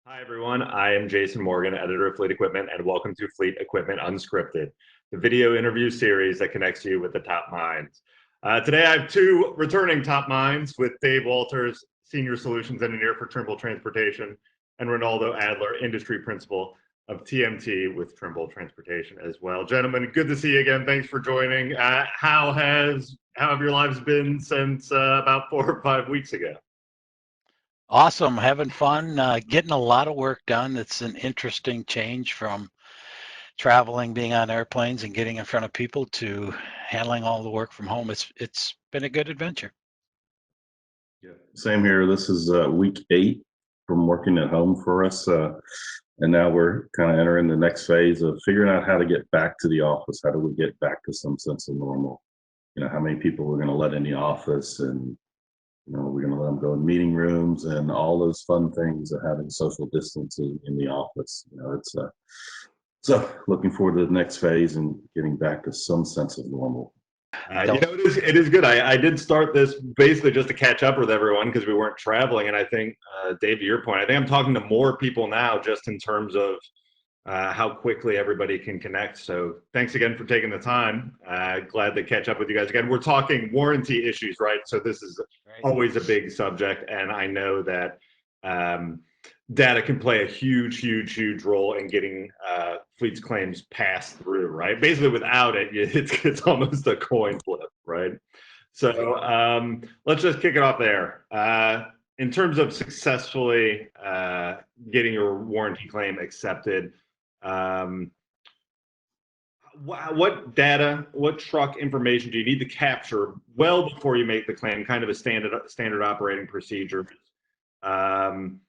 Hi, everyone. I am Jason Morgan, editor of Fleet Equipment, and welcome to Fleet Equipment Unscripted, the video interview series that connects you with the top minds. Today, I have two returning top minds with Dave Walters, Senior Solutions Engineer for Trimble Transportation, and Ronaldo Adler, Industry Principal of TMT with Trimble Transportation as well. Gentlemen, good to see you again. Thanks for joining. How have your lives been since about 4 or 5 weeks ago? Awesome, having fun, getting a lot of work done. It's an interesting change from traveling, being on airplanes, and getting in front of people to handling all the work from home. It's been a good adventure. Yeah, same here. This is week 8 from working at home for us. And now we're kind of entering the next phase of figuring out how to get back to the office. How do we get back to some sense of normal? How many people we're going to let in the office, and we're going to let them go in meeting rooms and all those fun things of having social distancing in the office. It's so looking forward to the next phase and getting back to some sense of normal. It is good. I did start this basically just to catch up with everyone because we weren't traveling. And I think, Dave, to your point, I think I'm talking to more people now just in terms of how quickly everybody can connect. So thanks again for taking the time. Glad to catch up with you guys again. We're talking warranty issues, right? So this is always a big subject. And I know that data can play a huge role in getting fleet's claims passed through, right? Basically, without it, it's almost a coin flip, right? So let's just kick it off there. In terms of successfully getting your warranty claim accepted, what data, what truck information do you need to capture well before you make the claim? Kind of a standard operating procedure. And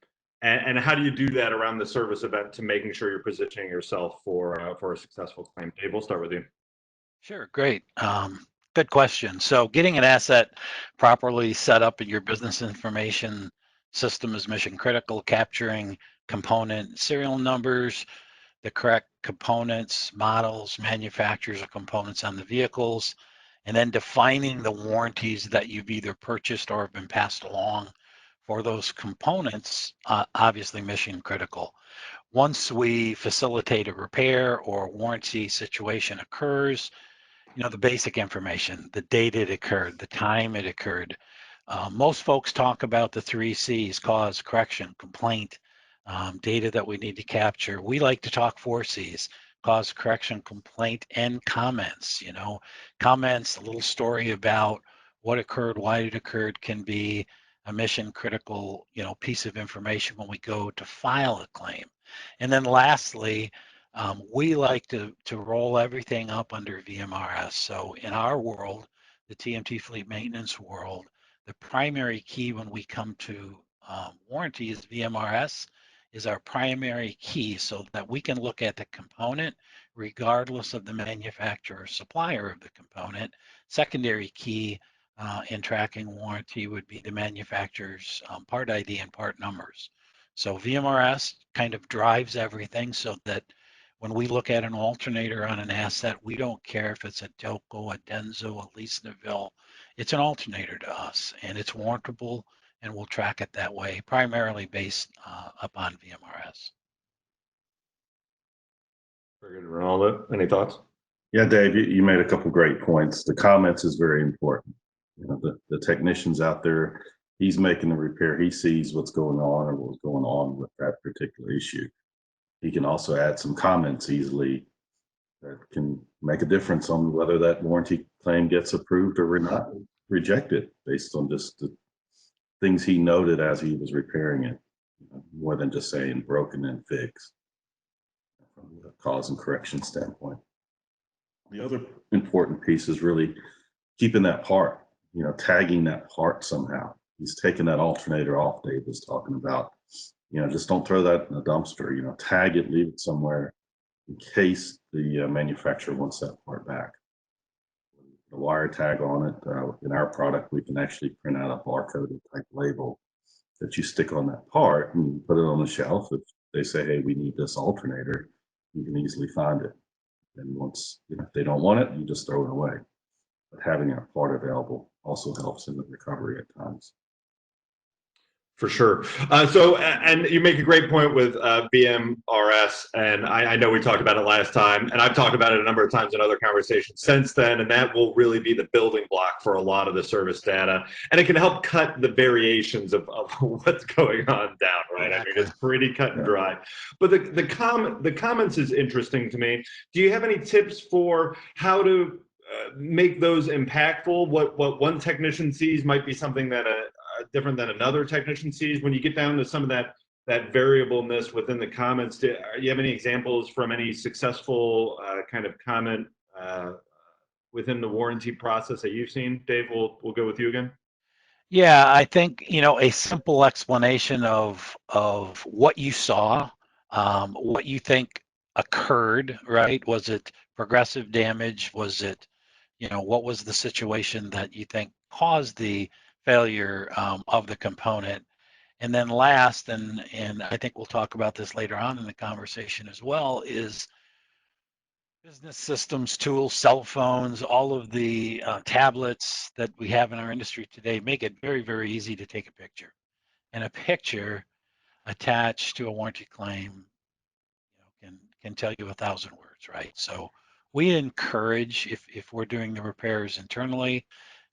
how do you do that around the service event to making sure you're positioning yourself for a successful claim? Dave, we'll start with you. Sure, great. Good question. So getting an asset properly set up in your business information system is mission critical. Capturing component serial numbers, the correct components, models, manufacturers of components on the vehicles, and then defining the warranties that you've either purchased or have been passed along for those components, obviously mission critical. Once we facilitate a repair or warranty situation occurs, the basic information, the date it occurred, the time it occurred. Most folks talk about the 3 C's: cause, correction, complaint, data that we need to capture. We like to talk 4 C's: cause, correction, complaint, and comments. Comments, a little story about what occurred, why it occurred, can be a mission critical, piece of information when we go to file a claim. And then lastly, we like to roll everything up under VMRS. So in our world, the TMT fleet maintenance world, the primary key when we come to warranty is VMRS is our primary key, so that we can look at the component regardless of the manufacturer or supplier of the component. Secondary key in tracking warranty would be the manufacturer's part ID and part numbers. So VMRS kind of drives everything, so that when we look at an alternator on an asset, we don't care if it's a Delco, a Denso, a Lease Neville. It's an alternator to us, and it's warrantable, and we'll track it that way, primarily based upon VMRS. Very good. Ronaldo, any thoughts? Yeah, Dave, you made a couple great points. The comments is very important. The technician's out there, he's making the repair, he sees what's going on or what's going on with that particular issue. He can also add some comments easily that can make a difference on whether that warranty claim gets approved or not rejected, based on just the things he noted as he was repairing it, more than just saying broken and fixed from the cause and correction standpoint. The other important piece is really keeping that part, tagging that part somehow. He's taking that alternator off Dave was talking about. Just don't throw that in the dumpster. Tag it, leave it somewhere in case the manufacturer wants that part back. The wire tag on it, in our product, we can actually print out a barcoded type label that you stick on that part and put it on the shelf. If they say, hey, we need this alternator, you can easily find it. And once if they don't want it, you just throw it away. But having that part available also helps in the recovery at times. For sure. And you make a great point with BMRS, and I know we talked about it last time, and I've talked about it a number of times in other conversations since then, and that will really be the building block for a lot of the service data, and it can help cut the variations of what's going on down, right? Exactly. I mean, it's pretty cut and dry. But the comments is interesting to me. Do you have any tips for how to make those impactful? What one technician sees might be something that different than another technician sees. When you get down to some of that variableness within the comments, do you have any examples from any successful kind of comment within the warranty process that you've seen? Dave, we'll go with you again. Yeah, I think, a simple explanation of what you saw, what you think occurred, right? Was it progressive damage? Was it, what was the situation that you think caused the failure of the component? And then last, and I think we'll talk about this later on in the conversation as well, is business systems, tools, cell phones, all of the tablets that we have in our industry today make it very, very easy to take a picture. And a picture attached to a warranty claim, can tell you 1,000 words, right? So we encourage, if we're doing the repairs internally,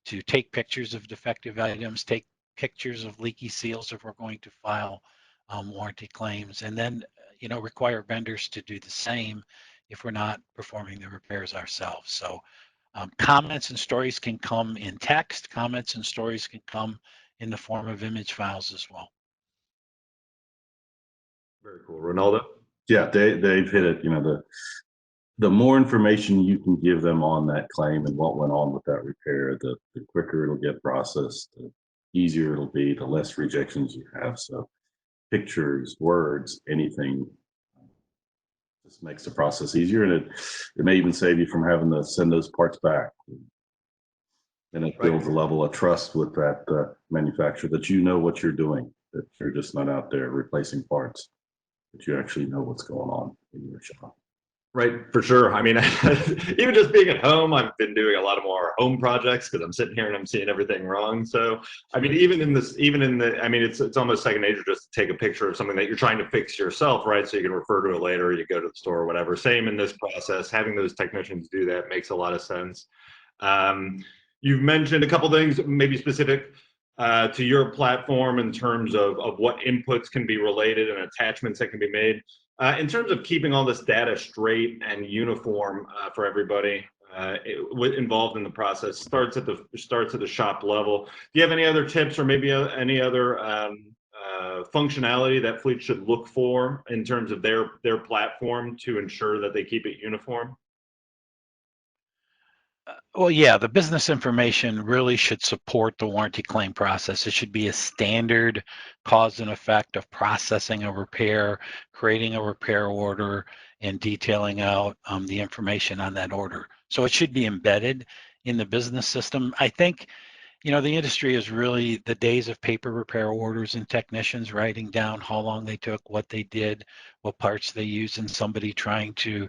to take pictures of defective items, take pictures of leaky seals if we're going to file warranty claims, and then require vendors to do the same if we're not performing the repairs ourselves. So comments and stories can come in text. Comments and stories can come in the form of image files as well. Very cool. Ronaldo? Yeah, they've hit it. The more information you can give them on that claim and what went on with that repair, the quicker it'll get processed, the easier it'll be, the less rejections you have. So pictures, words, anything just makes the process easier, and it may even save you from having to send those parts back. And it builds a level of trust with that manufacturer that you know what you're doing, that you're just not out there replacing parts, that you actually know what's going on in your shop. Right, for sure. I mean, even just being at home, I've been doing a lot of more home projects because I'm sitting here and I'm seeing everything wrong. So, I mean, I mean, it's almost second nature just to take a picture of something that you're trying to fix yourself, right? So you can refer to it later, you go to the store or whatever. Same in this process, having those technicians do that makes a lot of sense. You've mentioned a couple things, maybe specific to your platform in terms of what inputs can be related and attachments that can be made. In terms of keeping all this data straight and uniform for everybody involved in the process, starts at the shop level. Do you have any other tips or maybe any other functionality that fleets should look for in terms of their platform to ensure that they keep it uniform? Well, yeah, the business information really should support the warranty claim process. It should be a standard cause and effect of processing a repair, creating a repair order, and detailing out the information on that order. So it should be embedded in the business system. I think, the industry is really the days of paper repair orders and technicians writing down how long they took, what they did, what parts they used, and somebody trying to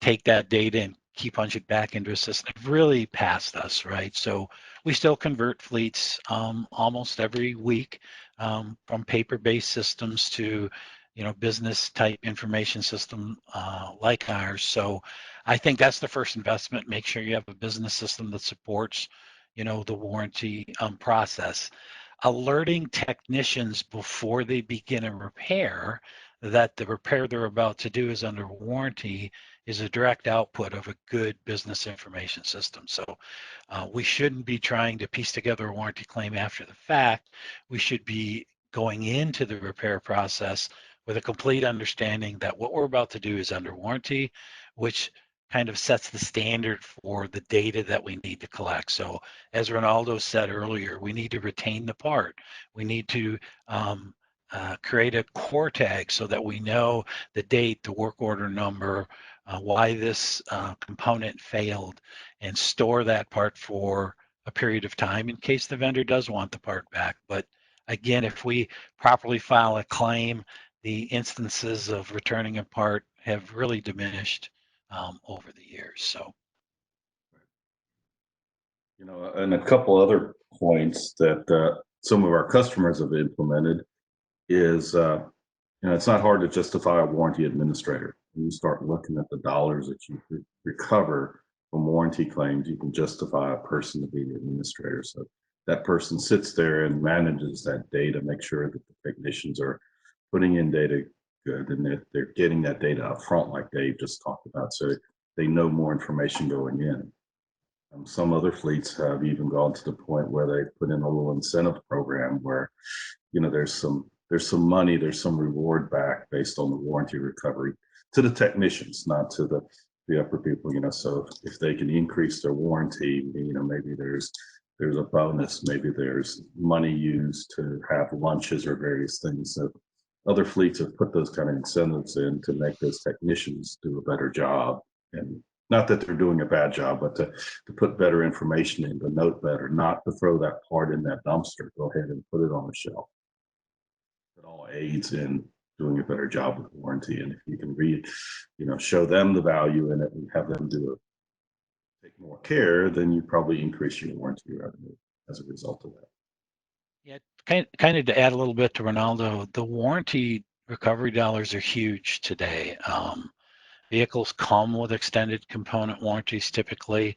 take that data and key punch it back into a system. They've really passed us, right? So we still convert fleets almost every week from paper-based systems to, business type information system like ours. So I think that's the first investment. Make sure you have a business system that supports, the warranty process. Alerting technicians before they begin a repair that the repair they're about to do is under warranty is a direct output of a good business information system. So we shouldn't be trying to piece together a warranty claim after the fact. We should be going into the repair process with a complete understanding that what we're about to do is under warranty, which kind of sets the standard for the data that we need to collect. So as Ronaldo said earlier, we need to retain the part. We need to create a core tag so that we know the date, the work order number, why this component failed, and store that part for a period of time in case the vendor does want the part back. But again, if we properly file a claim, the instances of returning a part have really diminished over the years. So, And a couple other points that some of our customers have implemented is, it's not hard to justify a warranty administrator. When you start looking at the dollars that you recover from warranty claims, you can justify a person to be the administrator. So that person sits there and manages that data, make sure that the technicians are putting in data good and that they're getting that data up front, like Dave just talked about, so they know more information going in. Some other fleets have even gone to the point where they put in a little incentive program where, there's some money, there's some reward back based on the warranty recovery to the technicians, not to the upper people. So if they can increase their warranty, maybe there's a bonus, maybe there's money used to have lunches or various things. So other fleets have put those kind of incentives in to make those technicians do a better job. And not that they're doing a bad job, but to put better information in, to note better, not to throw that part in that dumpster. Go ahead and put it on the shelf. It all aids in doing a better job with warranty. And if you can show them the value in it and have them take more care, then you probably increase your warranty revenue as a result of that. Yeah, kind of to add a little bit to Ronaldo, the warranty recovery dollars are huge today. Vehicles come with extended component warranties typically.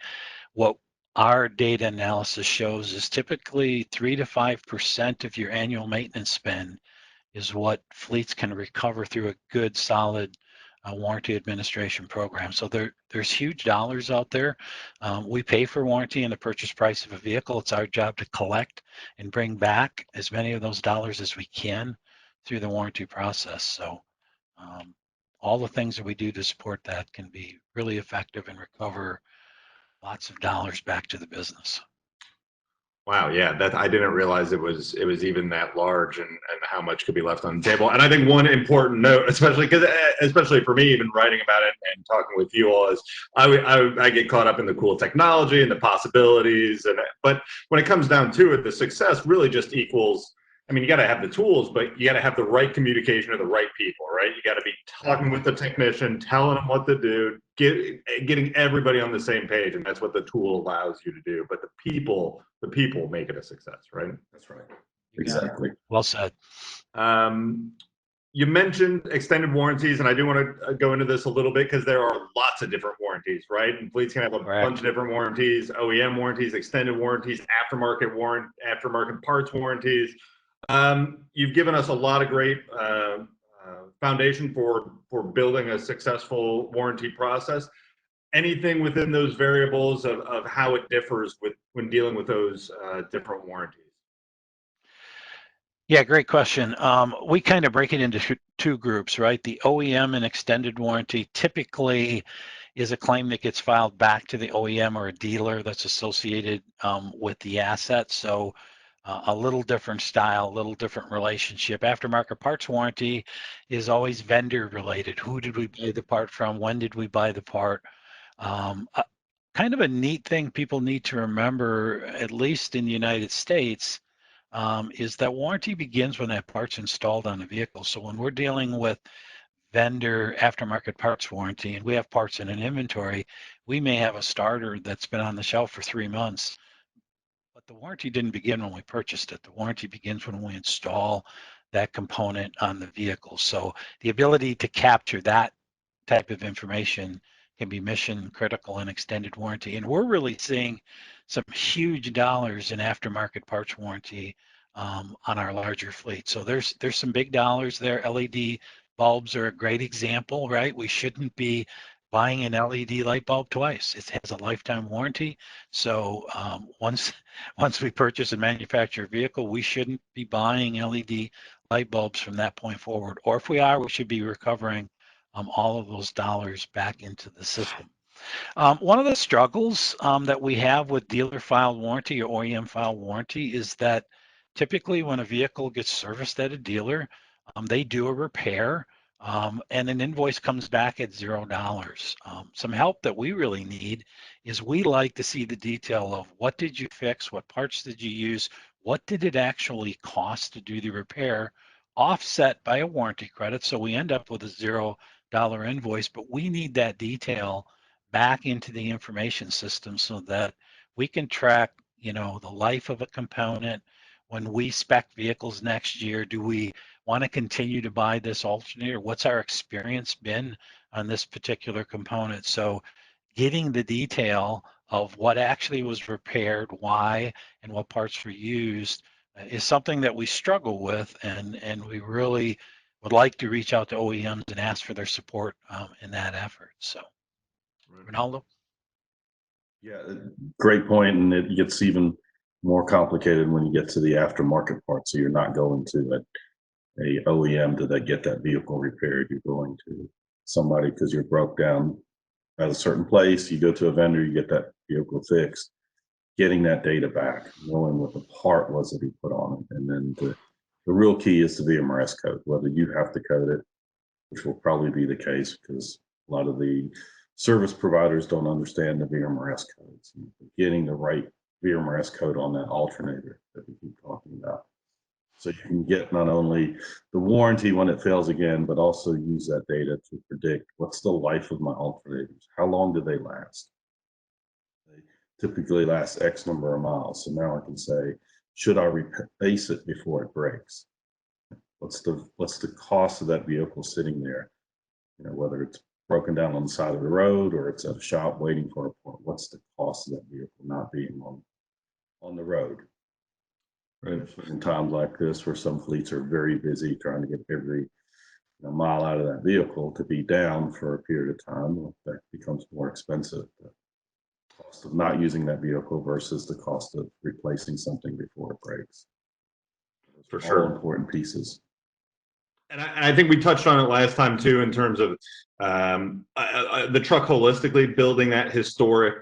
What our data analysis shows is typically 3 to 5% of your annual maintenance spend is what fleets can recover through a good, solid warranty administration program. So there's huge dollars out there. We pay for warranty in the purchase price of a vehicle. It's our job to collect and bring back as many of those dollars as we can through the warranty process. So all the things that we do to support that can be really effective and recover lots of dollars back to the business. Wow, yeah, that I didn't realize it was even that large, and how much could be left on the table. And I think one important note, especially for me, even writing about it and talking with you all, is I get caught up in the cool technology and the possibilities, but when it comes down to it, the success really just equals. I mean, you got to have the tools, but you got to have the right communication to the right people, right? You got to be talking with the technician, telling them what to do, getting everybody on the same page, and that's what the tool allows you to do. But the people make it a success, right? That's right. Exactly. Well said. You mentioned extended warranties, and I do want to go into this a little bit because there are lots of different warranties, right? And fleets can have a bunch of different warranties: OEM warranties, extended warranties, aftermarket parts warranties. You've given us a lot of great foundation for building a successful warranty process. Anything within those variables of how it differs when dealing with those different warranties? Yeah, great question. We kind of break it into two groups, right? The OEM and extended warranty typically is a claim that gets filed back to the OEM or a dealer that's associated with the asset. So a little different style, a little different relationship. Aftermarket parts warranty is always vendor related. Who did we buy the part from? When did we buy the part? Kind of a neat thing people need to remember, at least in the United States, is that warranty begins when that part's installed on the vehicle. So when we're dealing with vendor aftermarket parts warranty and we have parts in an inventory, we may have a starter that's been on the shelf for 3 months, but the warranty didn't begin when we purchased it. The warranty begins when we install that component on the vehicle. So the ability to capture that type of information can be mission critical and extended warranty. And we're really seeing some huge dollars in aftermarket parts warranty on our larger fleet. So there's some big dollars there. LED bulbs are a great example, right? We shouldn't be buying an LED light bulb twice. It has a lifetime warranty. So once we purchase and manufacture a vehicle, we shouldn't be buying LED light bulbs from that point forward. Or if we are, we should be recovering all of those dollars back into the system. One of the struggles that we have with dealer filed warranty or OEM filed warranty is that typically when a vehicle gets serviced at a dealer, they do a repair and an invoice comes back at $0. Some help that we really need is we like to see the detail of what did you fix, what parts did you use, what did it actually cost to do the repair, offset by a warranty credit. So we end up with a $0 invoice, but we need that detail back into the information system so that we can track, the life of a component. When we spec vehicles next year, do we want to continue to buy this alternator? What's our experience been on this particular component? So getting the detail of what actually was repaired, why, and what parts were used is something that we struggle with, and we really would like to reach out to OEMs and ask for their support in that effort. So, Ronaldo? Yeah, great point, and it gets even more complicated when you get to the aftermarket part. So you're not going to a OEM to get that vehicle repaired. You're going to somebody because you're broke down at a certain place. You go to a vendor, you get that vehicle fixed. Getting that data back, knowing what the part was that he put on it, and then the real key is the VMRS code. Whether you have to code it, which will probably be the case because a lot of the service providers don't understand the VMRS codes. Getting the right VMRS code on that alternator that we keep talking about. So you can get not only the warranty when it fails again, but also use that data to predict what's the life of my alternators. How long do they last? They typically last X number of miles. So now I can say, should I replace it before it breaks? What's the cost of that vehicle sitting there? You know, whether it's broken down on the side of the road or it's at a shop waiting for a part. What's the cost of that vehicle not being on the road? Right. In times like this, where some fleets are very busy trying to get every mile out of that vehicle to be down for a period of time, that becomes more expensive. The cost of not using that vehicle versus the cost of replacing something before it breaks. For sure. All important pieces. And I think we touched on it last time too, in terms of the truck holistically, building that historic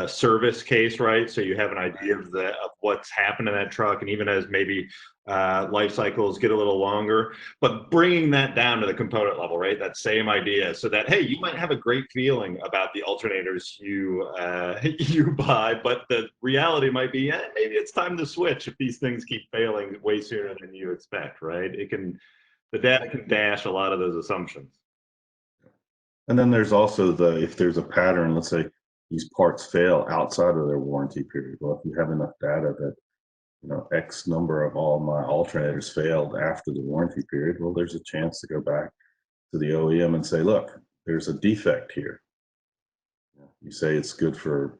service case, right? So you have an idea of what's happened in that truck, and even as maybe life cycles get a little longer, but bringing that down to the component level, right? That same idea, so that hey, you might have a great feeling about the alternators you you buy, but the reality might be, maybe it's time to switch if these things keep failing way sooner than you expect, right? The data can dash a lot of those assumptions. And then there's also if there's a pattern, let's say these parts fail outside of their warranty period. Well, if you have enough data that, X number of all my alternators failed after the warranty period, well, there's a chance to go back to the OEM and say, look, there's a defect here. You say it's good for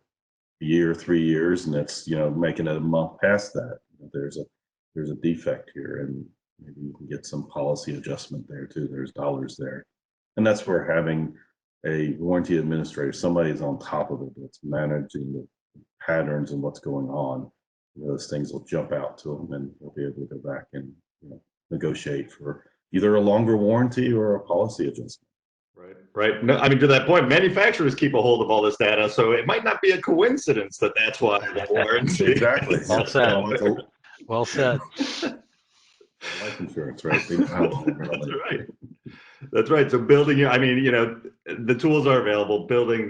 a year, 3 years, and it's, making it a month past that. There's a defect here, and maybe you can get some policy adjustment there too. There's dollars there. And that's where having a warranty administrator, somebody's on top of it that's managing the patterns and what's going on. Those things will jump out to them, and they'll be able to go back and negotiate for either a longer warranty or a policy adjustment. Right. No, I mean, to that point, manufacturers keep a hold of all this data, so it might not be a coincidence that that's why the warranty. Exactly. Well said. Well said. Life insurance, right? They know how long That's right. That's right. So building, the tools are available. Building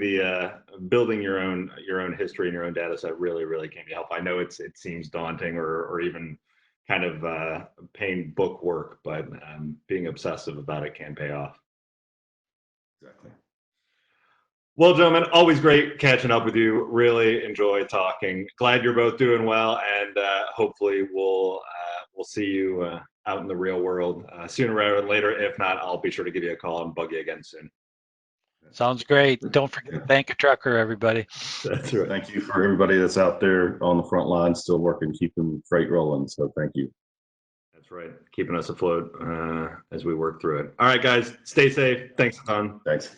your own history and your own data set really can be helpful. I know it seems daunting or even kind of pain book work, but being obsessive about it can pay off. Exactly. Well, gentlemen, always great catching up with you. Really enjoy talking. Glad you're both doing well, and hopefully we'll see you out in the real world sooner rather than later. If not, I'll be sure to give you a call and bug you again soon. Sounds great. Don't forget to thank a trucker, everybody. That's right. Thank you for everybody that's out there on the front line, still working, keeping freight rolling. So thank you. That's right. Keeping us afloat as we work through it. All right, guys, stay safe. Thanks a ton. Thanks.